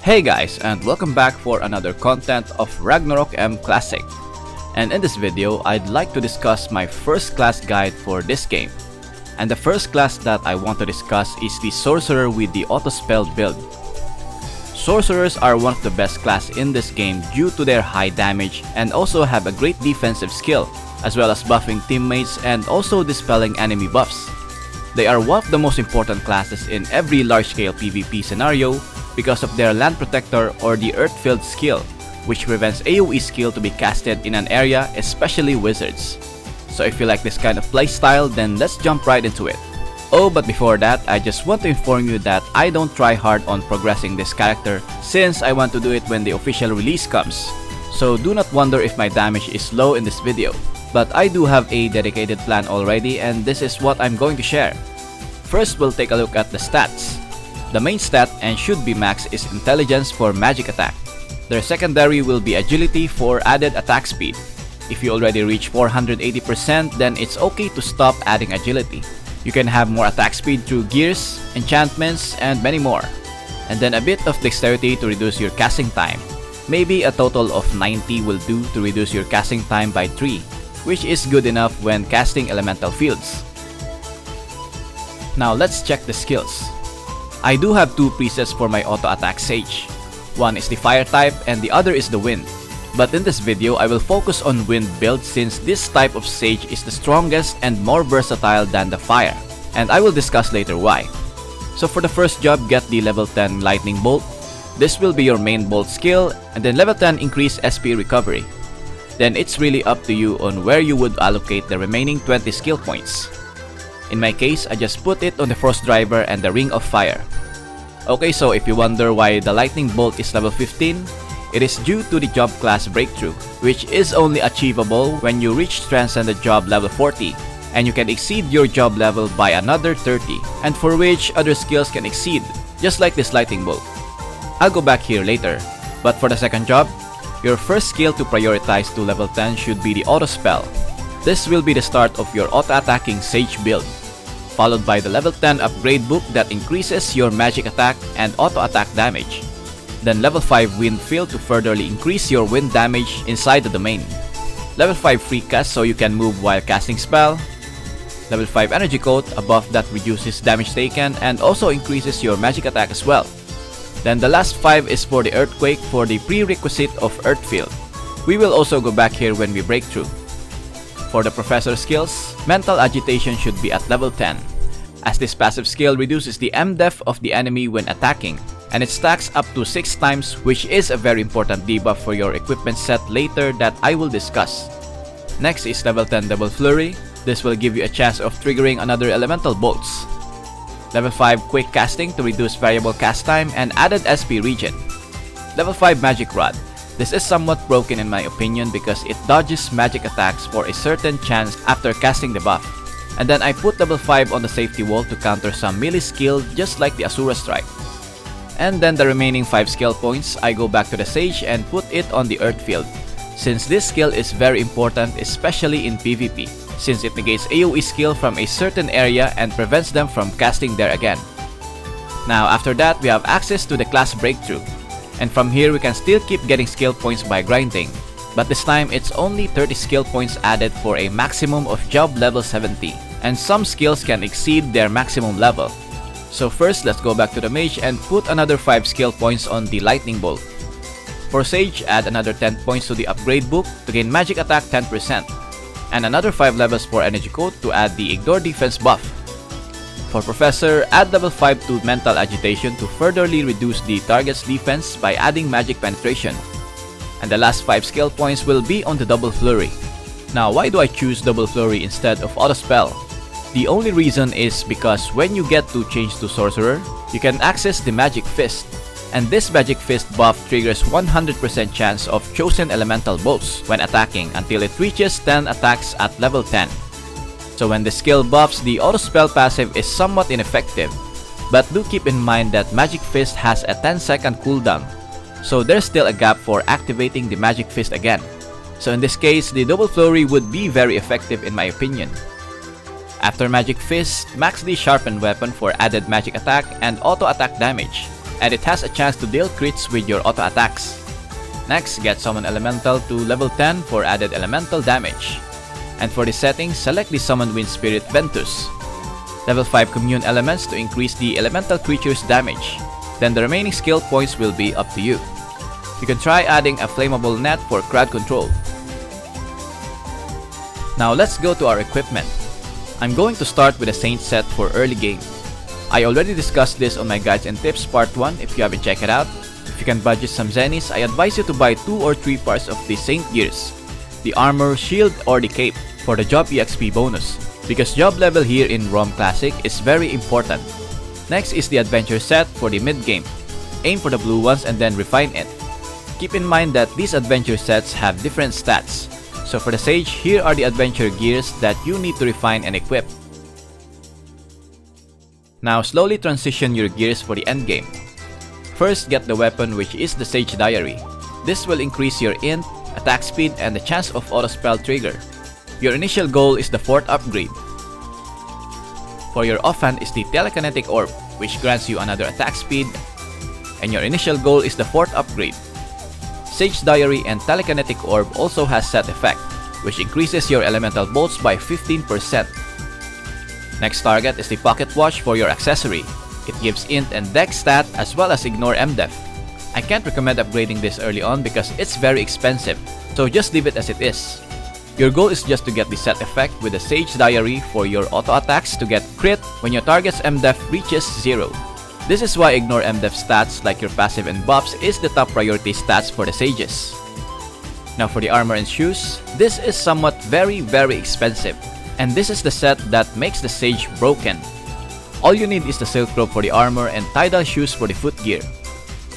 Hey guys, and welcome back for another content of Ragnarok M Classic. And in this video, I'd like to discuss my first class guide for this game. And the first class that I want to discuss is the Sorcerer with the auto spell build. Sorcerers are one of the best class in this game due to their high damage and also have a great defensive skill, as well as buffing teammates and also dispelling enemy buffs. They are one of the most important classes in every large-scale PvP scenario because of their Land Protector or the Earth Field skill, which prevents AoE skill to be casted in an area, especially wizards. So if you like this kind of playstyle, then let's jump right into it. Oh, but before that, I just want to inform you that I don't try hard on progressing this character since I want to do it when the official release comes. So do not wonder if my damage is low in this video. But I do have a dedicated plan already, and this is what I'm going to share. First, we'll take a look at the stats. The main stat, and should be max, is intelligence for magic attack. Their secondary will be agility for added attack speed. If you already reach 480%, then it's okay to stop adding agility. You can have more attack speed through gears, enchantments, and many more. And then a bit of dexterity to reduce your casting time. Maybe a total of 90 will do to reduce your casting time by 3, which is good enough when casting elemental fields. Now let's check the skills. I do have two presets for my auto attack Sage. One is the fire type and the other is the wind. But in this video, I will focus on wind build since this type of Sage is the strongest and more versatile than the fire. And I will discuss later why. So for the first job, get the level 10 lightning bolt. This will be your main bolt skill, and then level 10 increase SP recovery. Then it's really up to you on where you would allocate the remaining 20 skill points. In my case, I just put it on the Frost Driver and the Ring of Fire. Okay, so if you wonder why the lightning bolt is level 15, it is due to the job class breakthrough, which is only achievable when you reach transcended job level 40, and you can exceed your job level by another 30, and for which other skills can exceed, just like this lightning bolt. I'll go back here later, but for the second job, your first skill to prioritize to level 10 should be the auto spell. This will be the start of your auto attacking Sage build, followed by the level 10 upgrade book that increases your magic attack and auto attack damage. Then level 5 wind field to furtherly increase your wind damage inside the domain. Level 5 free cast so you can move while casting spell. Level 5 energy coat, a buff that reduces damage taken and also increases your magic attack as well. Then the last 5 is for the earthquake for the prerequisite of earth field. We will also go back here when we break through. For the professor skills, mental agitation should be at level 10, as this passive skill reduces the M-def of the enemy when attacking, and it stacks up to 6 times, which is a very important debuff for your equipment set later that I will discuss. Next is level 10 double flurry. This will give you a chance of triggering another elemental bolts. Level 5 quick casting to reduce variable cast time and added SP regen. Level 5 magic rod. This is somewhat broken in my opinion because it dodges magic attacks for a certain chance after casting the buff. And then I put level 5 on the safety wall to counter some melee skill just like the Asura strike. And then the remaining 5 skill points, I go back to the Sage and put it on the earth field, since this skill is very important especially in PvP, since it negates AoE skill from a certain area and prevents them from casting there again. Now after that, we have access to the class breakthrough. And from here we can still keep getting skill points by grinding, but this time it's only 30 skill points added for a maximum of job level 70, and some skills can exceed their maximum level. So first, let's go back to the mage and put another 5 skill points on the lightning bolt. For Sage, add another 10 points to the upgrade book to gain magic attack 10%, and another 5 levels for energy coat to add the ignore defense buff. For Professor, add level 5 to mental agitation to furtherly reduce the target's defense by adding magic penetration. And the last 5 skill points will be on the double flurry. Now why do I choose double flurry instead of auto spell? The only reason is because when you get to change to Sorcerer, you can access the magic fist. And this magic fist buff triggers 100% chance of chosen elemental bolts when attacking until it reaches 10 attacks at level 10. So when the skill buffs, the auto spell passive is somewhat ineffective. But do keep in mind that Magic Fist has a 10-second cooldown, so there's still a gap for activating the Magic Fist again. So in this case, the double flurry would be very effective in my opinion. After Magic Fist, max the sharpened weapon for added magic attack and auto attack damage. and it has a chance to deal crits with your auto attacks. Next, get Summon Elemental to level 10 for added elemental damage. And for the settings, select the Summon Wind Spirit Ventus. Level 5 Commune Elements to increase the elemental creature's damage. Then the remaining skill points will be up to you. You can try adding a Flammable Net for crowd control. Now let's go to our equipment. I'm going to start with a Saint set for early game. I already discussed this on my Guides and Tips Part 1 if you haven't checked it out. If you can budget some zennies, I advise you to buy 2 or 3 parts of the Saint gears. The armor, shield, or the cape for the job EXP bonus, because job level here in ROM Classic is very important. Next is the adventure set for the mid game. Aim for the blue ones and then refine it. Keep in mind that these adventure sets have different stats. So for the Sage, here are the adventure gears that you need to refine and equip. Now slowly transition your gears for the end game. First, get the weapon, which is the Sage Diary. This will increase your int, attack speed, and the chance of auto spell trigger. Your initial goal is the 4th upgrade. For your offhand is the Telekinetic Orb, which grants you another attack speed, and your initial goal is the 4th upgrade. Sage Diary and Telekinetic Orb also has set effect, which increases your elemental bolts by 15%. Next target is the Pocket Watch for your accessory. It gives int and dex stat as well as ignore MDef. I can't recommend upgrading this early on because it's very expensive, so just leave it as it is. Your goal is just to get the set effect with the Sage Diary for your auto attacks to get crit when your target's MDef reaches 0. This is why ignore MDef stats like your passive and buffs is the top priority stats for the Sages. Now for the armor and shoes, this is somewhat very expensive, and this is the set that makes the Sage broken. All you need is the silk robe for the armor and tidal shoes for the foot gear.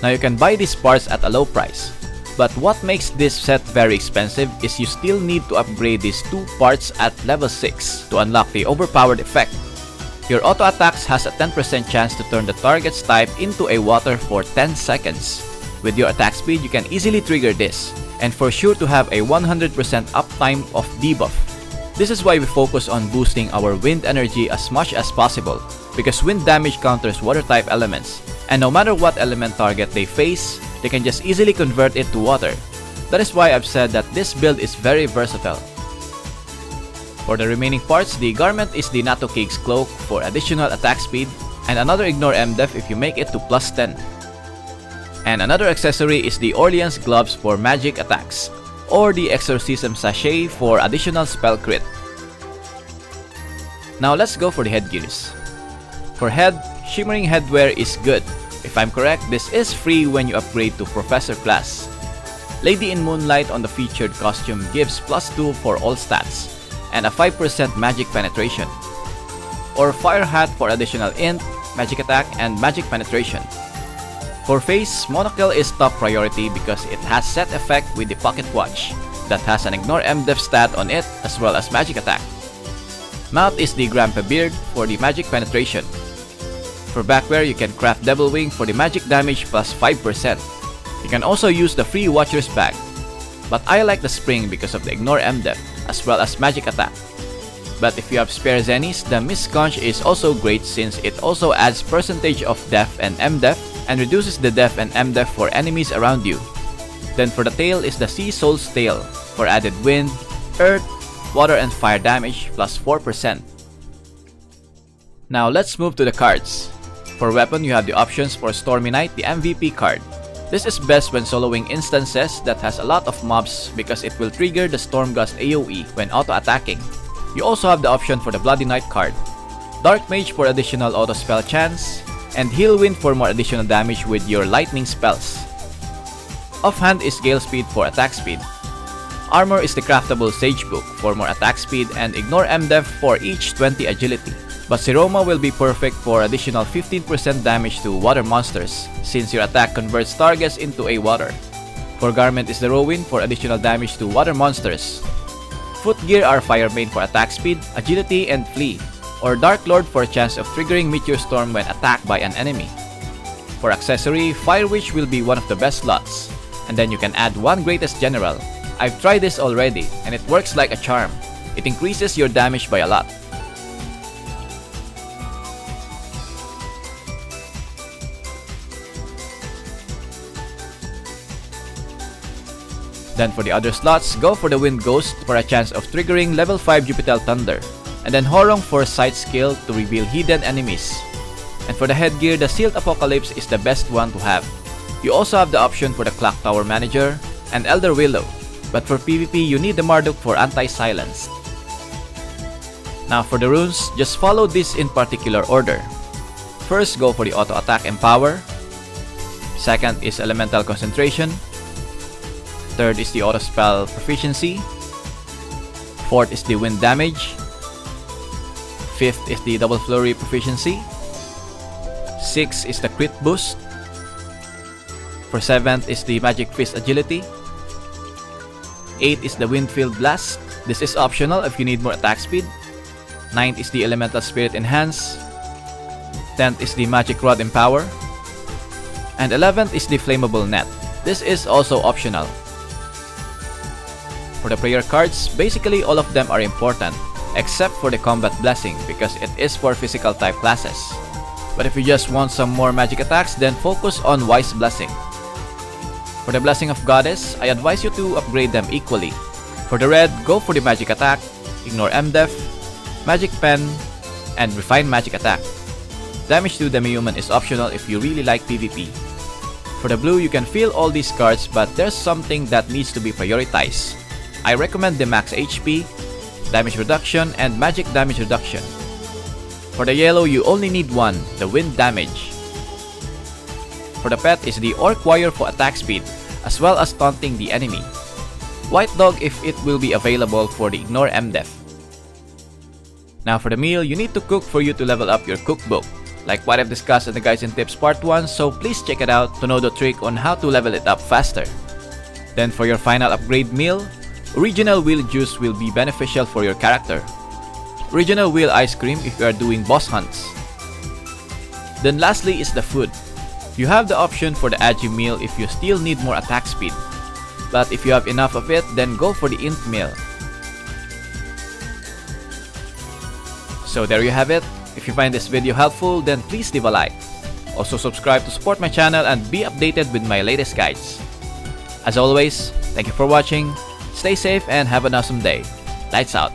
Now you can buy these parts at a low price. But what makes this set very expensive is you still need to upgrade these 2 parts at level 6 to unlock the overpowered effect. Your auto attacks has a 10% chance to turn the target's type into a water for 10 seconds. With your attack speed, you can easily trigger this, and for sure to have a 100% uptime of debuff. This is why we focus on boosting our wind energy as much as possible, because wind damage counters water type elements, and no matter what element target they face, they can just easily convert it to water. That is why I've said that this build is very versatile. For the remaining parts, the garment is the Nato Cake's cloak for additional attack speed, and another ignore MDef if you make it to plus 10. And another accessory is the Orleans gloves for magic attacks, or the Exorcism Sachet for additional spell crit. Now let's go for the headgears. For head, Shimmering Headwear is good. If I'm correct, this is free when you upgrade to Professor class. Lady in Moonlight on the featured costume gives plus 2 for all stats, and a 5% magic penetration. Or Fire Hat for additional int, magic attack, and magic penetration. For face, Monocle is top priority because it has set effect with the Pocket Watch that has an ignore MDef stat on it as well as magic attack. Mouth is the Grandpa Beard for the magic penetration. For backwear, you can craft Devil Wing for the magic damage plus 5%. You can also use the free Watcher's Bag, but I like the Spring because of the ignore MDef as well as magic attack. But if you have spare zennies, the Mist Conch is also great since it also adds percentage of def and MDef and reduces the def and MDef for enemies around you. Then for the tail is the Sea Soul's Tail for added wind, earth, water and fire damage plus 4%. Now let's move to the cards. For weapon, you have the options for Stormy Knight, the MVP card. This is best when soloing instances that has a lot of mobs because it will trigger the Stormgust AoE when auto-attacking. You also have the option for the Bloody Knight card. Dark Mage for additional auto spell chance, and Heal Wind for more additional damage with your lightning spells. Offhand is Gale Speed for attack speed. Armor is the craftable Sage Book for more attack speed and ignore MDef for each 20 agility. But Siroma will be perfect for additional 15% damage to water monsters since your attack converts targets into a water. For Garment is the Rowan for additional damage to water monsters. Foot gear are Firebane for attack speed, agility, and flee, or Dark Lord for a chance of triggering Meteor Storm when attacked by an enemy. For accessory, Fire Witch will be one of the best slots, and then you can add one Greatest General. I've tried this already, and it works like a charm. It increases your damage by a lot. Then for the other slots, go for the Wind Ghost for a chance of triggering level 5 Jupitel Thunder, and then Horong for sight skill to reveal hidden enemies. And for the headgear, the Sealed Apocalypse is the best one to have. You also have the option for the Clock Tower Manager and Elder Willow, but for PvP you need the Marduk for anti-silence. Now for the runes, just follow this in particular order. First, go for the Auto Attack Empower. Second is Elemental Concentration. Third is the Auto Spell Proficiency. Fourth is the Wind Damage. Fifth is the Double Flurry Proficiency. Sixth is the Crit Boost. For 7th is the Magic Fist Agility. 8th is the Windfield Blast. This is optional if you need more attack speed. 9th is the Elemental Spirit Enhance. 10th is the Magic Rod Empower. And 11th is the Flammable Net. This is also optional. For the prayer cards, basically all of them are important, except for the Combat Blessing because it is for physical type classes. But if you just want some more magic attacks, then focus on Wise Blessing. For the Blessing of Goddess, I advise you to upgrade them equally. For the red, go for the Magic Attack, Ignore MDef, Magic Pen, and Refine Magic Attack. Damage to Demi-Human is optional if you really like PvP. For the blue, you can fill all these cards, but there's something that needs to be prioritized. I recommend the Max HP, Damage Reduction, and Magic Damage Reduction. For the yellow, you only need one, the Wind Damage. For the pet is the Orc Warrior for attack speed, as well as taunting the enemy. White Dog if it will be available for the Ignore MDef. Now for the meal, you need to cook for you to level up your cookbook, like what I've discussed in the Guides and Tips Part 1, so please check it out to know the trick on how to level it up faster. Then for your final upgrade meal, Original Wheel Juice will be beneficial for your character. Original Wheel Ice Cream if you are doing boss hunts. Then lastly is the food. You have the option for the Agi meal if you still need more attack speed. But if you have enough of it, then go for the Int meal. So there you have it. If you find this video helpful, then please leave a like. Also subscribe to support my channel and be updated with my latest guides. As always, thank you for watching, stay safe and have an awesome day. Lights out.